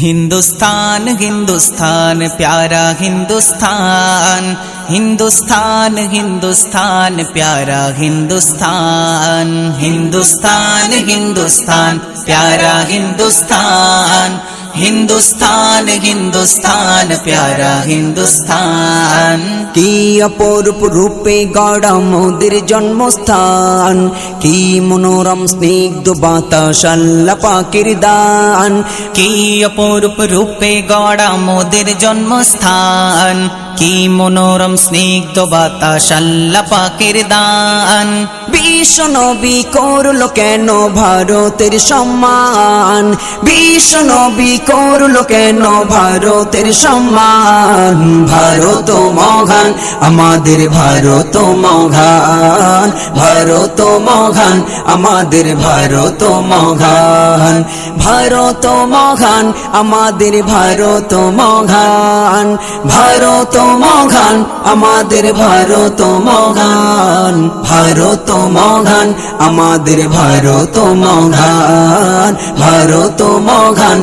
हिंदुस्तान हिंदुस्तान प्यारा हिंदुस्तान, हिंदुस्तान हिंदुस्तान प्यारा हिंदुस्तान, हिंदुस्तान हिंदुस्तान प्यारा हिंदुस्तान, हिंदुस्तान हिंदुस्तान प्यारा हिंदुस्तान। की অপরূপ রূপে গড়া মোদের জন্মস্থান, কি মনোরম স্নিগ্ধ বাতাস আল্লাহ পাকের দান। কি অপরূপ রূপে গড়া মোদের জন্মস্থান, কি মনোরম স্নিগ্ধ বাতাস আল্লাহ পাকের দান। বিশ্ব নবী করলো কেন ভারতের সম্মান, বিশ্ব নবী করলো কেন ভারতের সম্মান। ভারত মহান আমাদের ভারত মহান, ভারত মহান আমাদের ভারত মহান, ভারত মহান আমাদের ভারত মহান, ভারত মহান আমাদের ভারত মহান, ভারত মহান আমাদের ভারত মহান, ভারত মহান।